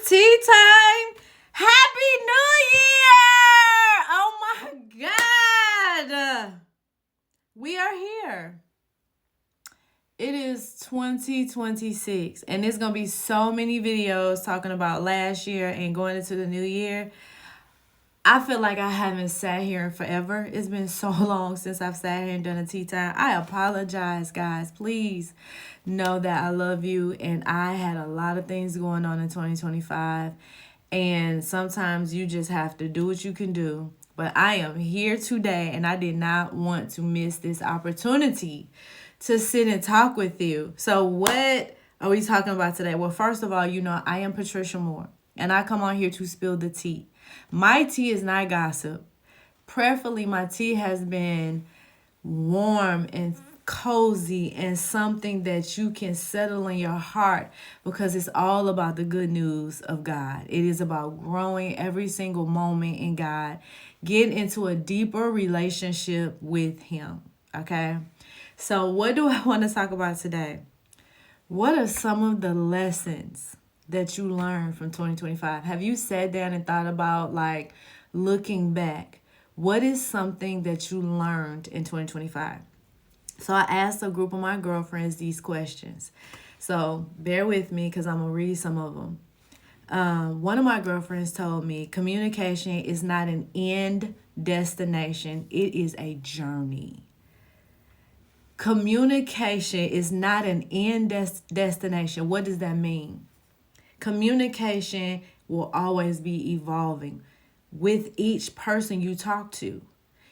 tea time. Happy New Year! Oh my God. We are here. It is 2026, and there's going to be so many videos talking about last year and going into the new year. I feel like I haven't sat here in forever. It's been so long since I've sat here and done a tea time. I apologize, guys. Please know that I love you, and I had a lot of things going on in 2025, and sometimes you just have to do what you can do. But I am here today, and I did not want to miss this opportunity to sit and talk with you. So what are we talking about today? Well, first of all, I am Patricia Moore, and I come on here to spill the tea. My tea is not gossip. Prayerfully, my tea has been warm and cozy and something that you can settle in your heart, because it's all about the good news of God. It is about growing every single moment in God, getting into a deeper relationship with Him. Okay? So what do I want to talk about today? What are some of the lessons that you learned from 2025? Have you sat down and thought about, like, looking back? What is something that you learned in 2025? So I asked a group of my girlfriends these questions. So bear with me because I'm going to read some of them. One of my girlfriends told me communication is not an end destination. It is a journey. Communication is not an end destination. What does that mean? Communication will always be evolving with each person you talk to.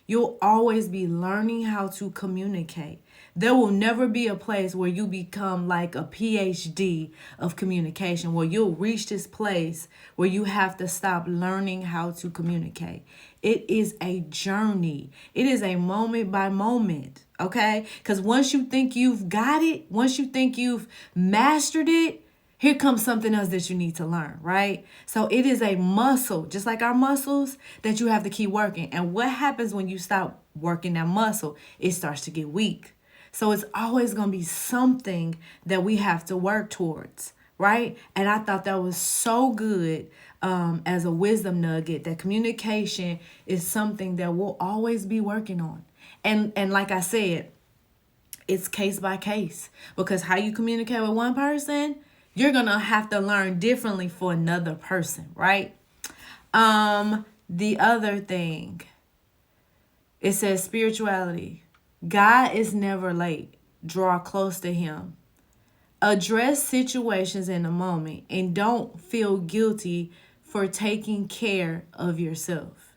You'll always be learning how to communicate. There will never be a place where you become like a PhD of communication, where you'll reach this place where you have to stop learning how to communicate. It is a journey. It is a moment by moment, okay? Because once you think you've got it, once you think you've mastered it, here comes something else that you need to learn, right? So it is a muscle, just like our muscles, that you have to keep working. And what happens when you stop working that muscle? It starts to get weak. So it's always going to be something that we have to work towards, right? And I thought that was so good as a wisdom nugget, that communication is something that we'll always be working on. And like I said, it's case by case, because how you communicate with one person, you're going to have to learn differently for another person, right? The other thing, it says spirituality. God is never late. Draw close to Him. Address situations in the moment, and don't feel guilty for taking care of yourself.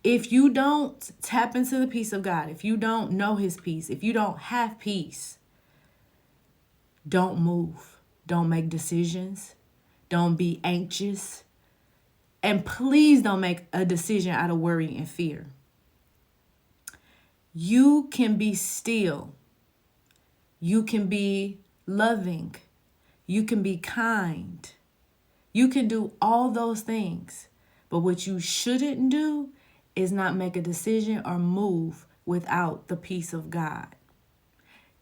If you don't tap into the peace of God, if you don't know His peace, if you don't have peace, don't move. Don't make decisions. Don't be anxious. And please don't make a decision out of worry and fear. You can be still. You can be loving. You can be kind. You can do all those things. But what you shouldn't do is not make a decision or move without the peace of God.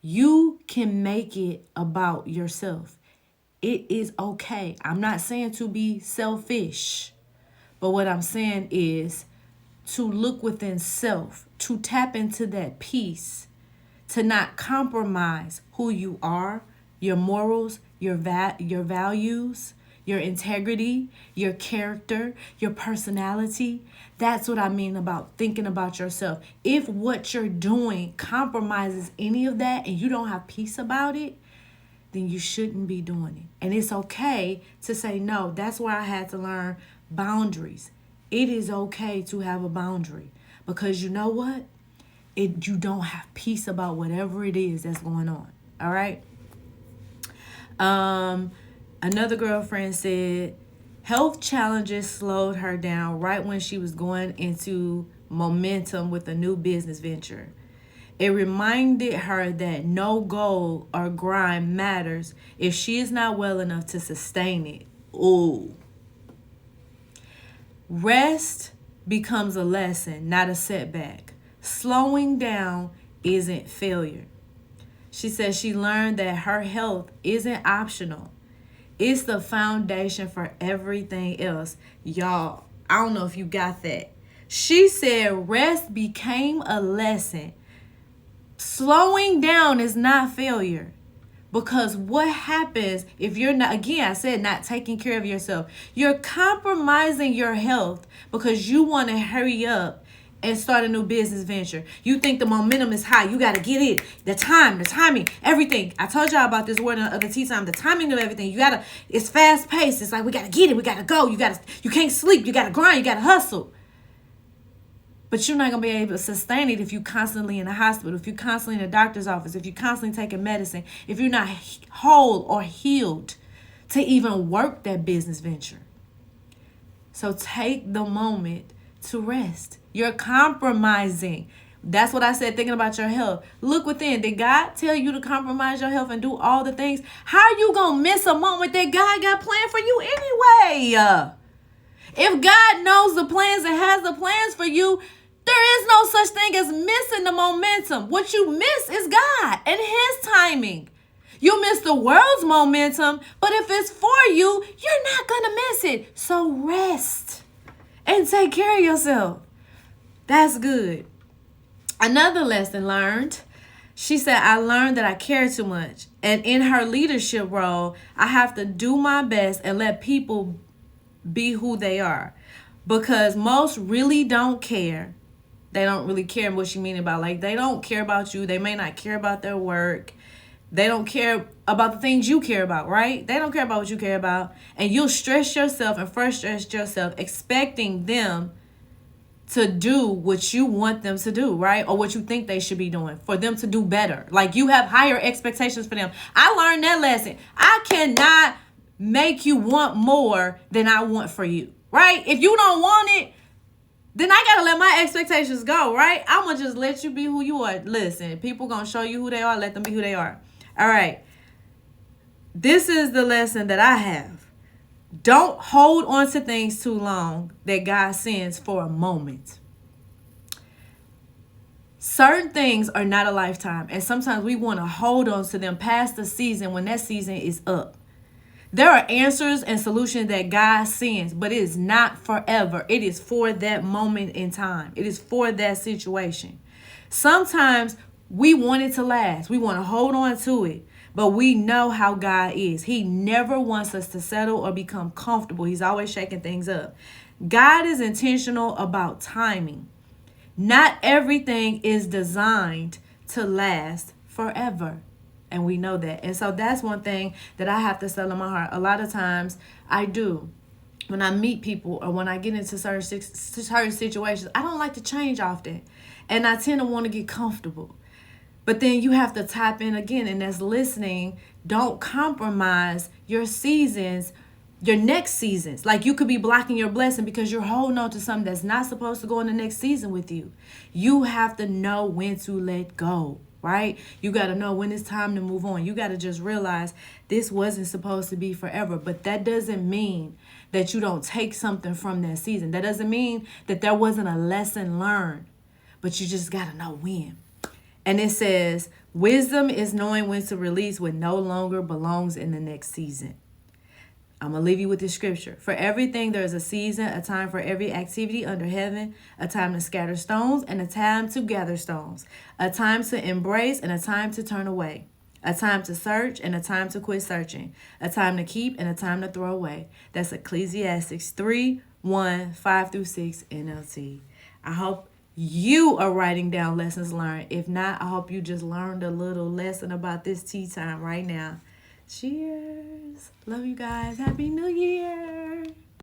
You can make it about yourself. It is okay. I'm not saying to be selfish, but what I'm saying is to look within self, to tap into that peace, to not compromise who you are, your morals, your values, your integrity, your character, your personality. That's what I mean about thinking about yourself. If what you're doing compromises any of that and you don't have peace about it, then you shouldn't be doing it. And it's okay to say no. That's why I had to learn boundaries. It is okay to have a boundary, because you know what? You don't have peace about whatever it is that's going on. All right? Another girlfriend said health challenges slowed her down right when she was going into momentum with a new business venture. It reminded her that no goal or grind matters if she is not well enough to sustain it. Ooh. Rest becomes a lesson, not a setback. Slowing down isn't failure. She says she learned that her health isn't optional. It's the foundation for everything else. Y'all, I don't know if you got that. She said rest became a lesson. Slowing down is not failure. Because what happens if you're not, again, I said not taking care of yourself. You're compromising your health because you want to hurry up and start a new business venture. You think the momentum is high. You got to get it. The timing, everything. I told y'all about this word on the other tea time. The timing of everything. It's fast paced. It's like we got to get it. We got to go. You can't sleep. You got to grind. You got to hustle. But you're not going to be able to sustain it if you're constantly in the hospital, if you're constantly in the doctor's office, if you're constantly taking medicine, if you're not whole or healed to even work that business venture. So take the moment to rest. You're compromising. That's what I said, thinking about your health. Look within. Did God tell you to compromise your health and do all the things? How are you going to miss a moment that God got planned for you anyway? If God knows the plans and has the plans for you, there is no such thing as missing the momentum. What you miss is God and his timing. You miss the world's momentum, but if it's for you, you're not going to miss it. So rest and take care of yourself. That's good. Another lesson learned. She said, I learned that I care too much. And in her leadership role, I have to do my best and let people be who they are. Because most really don't care. They don't really care what she mean about, like, they don't care about you. They may not care about their work. They don't care about the things you care about, right? They don't care about what you care about. And you'll stress yourself and frustrate yourself expecting them to do what you want them to do, right? Or what you think they should be doing for them to do better. Like, you have higher expectations for them. I learned that lesson. I cannot make you want more than I want for you, right? If you don't want it, then I got to let my expectations go, right? I'm going to just let you be who you are. Listen, people going to show you who they are. Let them be who they are. All right. This is the lesson that I have. Don't hold on to things too long that God sends for a moment. Certain things are not a lifetime. And sometimes we want to hold on to them past the season when that season is up. There are answers and solutions that God sends, but it is not forever. It is for that moment in time. It is for that situation. Sometimes we want it to last. We want to hold on to it, but we know how God is. He never wants us to settle or become comfortable. He's always shaking things up. God is intentional about timing. Not everything is designed to last forever. And we know that. And so that's one thing that I have to settle in my heart. A lot of times I do. When I meet people or when I get into certain situations, I don't like to change often. And I tend to want to get comfortable. But then you have to tap in again, and that's listening. Don't compromise your seasons, your next seasons. Like, you could be blocking your blessing because you're holding on to something that's not supposed to go in the next season with you. You have to know when to let go. Right? You got to know when it's time to move on. You got to just realize this wasn't supposed to be forever. But that doesn't mean that you don't take something from that season. That doesn't mean that there wasn't a lesson learned. But you just got to know when. And it says, wisdom is knowing when to release what no longer belongs in the next season. I'm going to leave you with this scripture. For everything, there is a season, a time for every activity under heaven, a time to scatter stones and a time to gather stones, a time to embrace and a time to turn away, a time to search and a time to quit searching, a time to keep and a time to throw away. That's Ecclesiastes 3:1-5-6 NLT. I hope you are writing down lessons learned. If not, I hope you just learned a little lesson about this tea time right now. Cheers. Love you guys. Happy New Year.